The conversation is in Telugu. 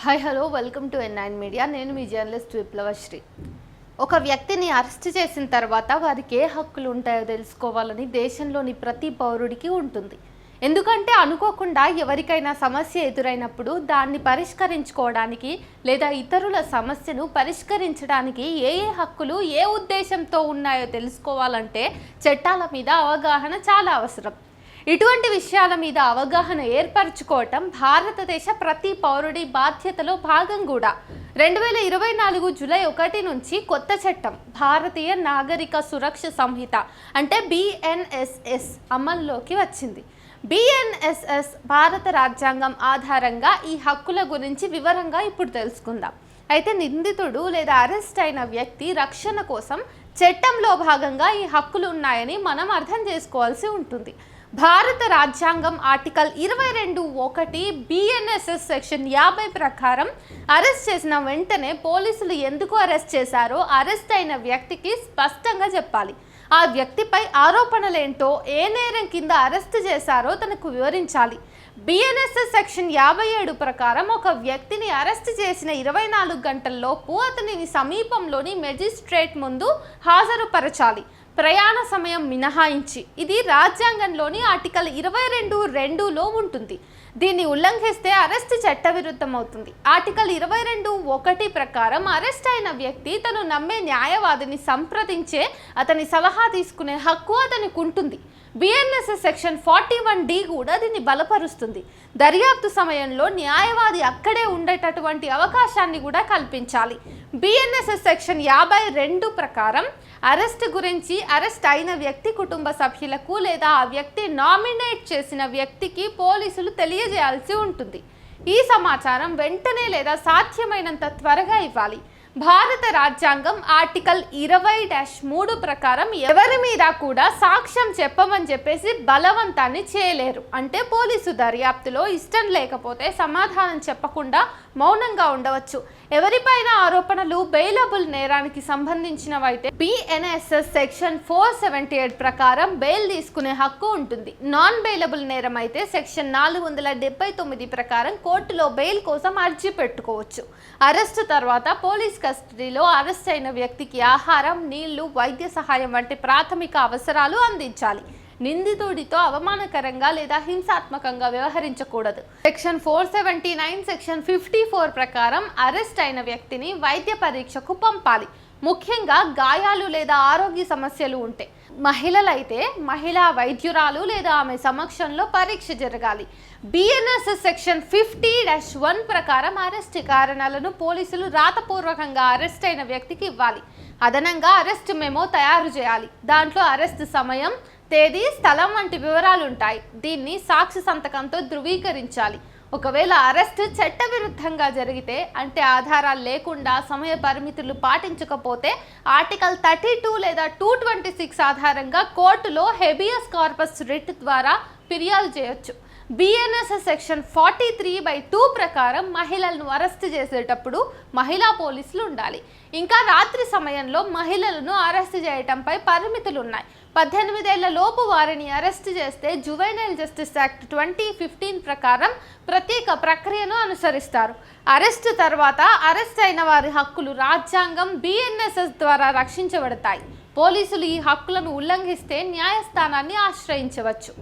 Hi hello welcome to N9 media. నేను మీ జర్నలిస్ట్ విప్లవశ్రీ. ఒక వ్యక్తిని అరెస్ట్ చేసిన తర్వాత వారికి ఏ హక్కులు ఉంటాయో తెలుసుకోవాలని దేశంలోని ప్రతి పౌరుడికి ఉంటుంది. ఎందుకంటే అనుకోకుండా ఎవరికైనా సమస్య ఎదురైనప్పుడు దాన్ని పరిష్కరించుకోవడానికి లేదా ఇతరుల సమస్యను పరిష్కరించడానికి ఏ హక్కులు ఏ ఉద్దేశంతో ఉన్నాయో తెలుసుకోవాలంటే చట్టాల మీద అవగాహన చాలా అవసరం. ఇటువంటి విషయాల మీద అవగాహన ఏర్పరచుకోవటం భారతదేశ ప్రతి పౌరుడి బాధ్యతలో భాగం కూడా. 2024 జూలై 1 నుంచి కొత్త చట్టం భారతీయ నాగరిక సురక్ష సంహిత అంటే BNSS అమల్లోకి వచ్చింది. BNSS భారత రాజ్యాంగం ఆధారంగా ఈ హక్కుల గురించి వివరంగా ఇప్పుడు తెలుసుకుందాం. అయితే నిందితుడు లేదా అరెస్ట్ అయిన వ్యక్తి రక్షణ కోసం చట్టంలో భాగంగా ఈ హక్కులు ఉన్నాయని మనం అర్థం చేసుకోవాల్సి ఉంటుంది. భారత రాజ్యాంగం ఆర్టికల్ 22(1) BNSS సెక్షన్ 50 ప్రకారం అరెస్ట్ చేసిన వెంటనే పోలీసులు ఎందుకు అరెస్ట్ చేశారో అరెస్ట్ అయిన వ్యక్తికి స్పష్టంగా చెప్పాలి. ఆ వ్యక్తిపై ఆరోపణలేంటో ఏ నేరం కింద అరెస్ట్ చేశారో తనకు వివరించాలి. BNSS సెక్షన్ 57 ప్రకారం ఒక వ్యక్తిని అరెస్ట్ చేసిన 24 గంటల్లోపు అతనిని సమీపంలోని మెజిస్ట్రేట్ ముందు హాజరుపరచాలి, ప్రయాణ సమయం మినహాయించి. ఇది రాజ్యాంగంలోని ఆర్టికల్ 22(2)లో ఉంటుంది. దీన్ని ఉల్లంఘిస్తే అరెస్ట్ చట్టవిరుద్ధం అవుతుంది. ఆర్టికల్ 22(1) ప్రకారం అరెస్ట్ అయిన వ్యక్తి తను నమ్మే న్యాయవాదిని సంప్రదించే అతని సలహా తీసుకునే హక్కు అతనికి ఉంటుంది. BNSS సెక్షన్ 41D కూడా దీన్ని బలపరుస్తుంది. దర్యాప్తు సమయంలో న్యాయవాది అక్కడే ఉండేటటువంటి అవకాశాన్ని కూడా కల్పించాలి. BNSS సెక్షన్ 52 ప్రకారం అరెస్ట్ గురించి అరెస్ట్ అయిన వ్యక్తి కుటుంబ సభ్యులకు లేదా ఆ వ్యక్తి నామినేట్ చేసిన వ్యక్తికి పోలీసులు తెలియజేయాల్సి ఉంటుంది. ఈ సమాచారం వెంటనే లేదా సాధ్యమైనంత త్వరగా ఇవ్వాలి. భారత రాజ్యాంగం ఆర్టికల్ 20-3 ప్రకారం ఎవరి మీద కూడా సాక్ష్యం చెప్పమని చెప్పేసి బలవంతాన్ని చేయలేరు. అంటే పోలీసు దర్యాప్తులో ఇష్టం లేకపోతే సమాధానం చెప్పకుండా మౌనంగా ఉండవచ్చు. ఎవరిపైన ఆరోపణలు బెయిలబుల్ నేరానికి సంబంధించినవైతే BNSS సెక్షన్ 478 ప్రకారం బెయిల్ తీసుకునే హక్కు ఉంటుంది. నాన్ బెయిలబుల్ నేరం అయితే సెక్షన్ 479 ప్రకారం కోర్టులో బెయిల్ కోసం అర్జీ పెట్టుకోవచ్చు. అరెస్టు తర్వాత పోలీస్ కస్టడీలో అరెస్ట్ అయిన వ్యక్తికి ఆహారం, నీళ్లు, వైద్య సహాయం వంటి ప్రాథమిక అవసరాలు అందించాలి. నిందితుడితో అవమానకరంగా లేదా హింసాత్మకంగా వ్యవహరించకూడదు. సెక్షన్ 479, సెక్షన్ 54 ప్రకారం అరెస్ట్ అయిన వ్యక్తిని వైద్య పరీక్షకు పంపాలి. ముఖ్యంగా గాయాలు లేదా ఆరోగ్య సమస్యలు ఉంటే. మహిళలైతే మహిళా వైద్యురాలు లేదా ఆమె సమక్షంలో పరీక్ష జరగాలి. BNSS సెక్షన్ 50-1 ప్రకారం అరెస్ట్ కారణాలను పోలీసులు రాతపూర్వకంగా అరెస్ట్ అయిన వ్యక్తికి ఇవ్వాలి. అదనంగా అరెస్ట్ మెమో తయారు చేయాలి. దాంట్లో అరెస్ట్ సమయం, తేదీ, స్థలం వంటి వివరాలు ఉంటాయి. దీన్ని సాక్షి సంతకంతో ధృవీకరించాలి. ఒకవేళ అరెస్ట్ చట్టవిరుద్ధంగా జరిగితే అంటే ఆధారాలు లేకుండా సమయ పరిమితులు పాటించకపోతే ఆర్టికల్ 32 లేదా 226 ఆధారంగా కోర్టులో హెబియస్ కార్పస్ రిట్ ద్వారా ఫిర్యాదు చేయొచ్చు. BNSS సెక్షన్ 43(2) ప్రకారం మహిళలను అరెస్ట్ చేసేటప్పుడు మహిళా పోలీసులు ఉండాలి. ఇంకా రాత్రి సమయంలో మహిళలను అరెస్ట్ చేయటంపై పరిమితులు ఉన్నాయి. 18 ఏళ్ల లోపు వారిని అరెస్ట్ చేస్తే జువెనైల్ జస్టిస్ యాక్ట్ 2015 ప్రకారం ప్రత్యేక ప్రక్రియను అనుసరిస్తారు. అరెస్టు తర్వాత అరెస్ట్ అయిన వారి హక్కులు రాజ్యాంగం BNSS ద్వారా రక్షించబడతాయి. పోలీసులు ఈ హక్కులను ఉల్లంఘిస్తే న్యాయస్థానాన్ని ఆశ్రయించవచ్చు.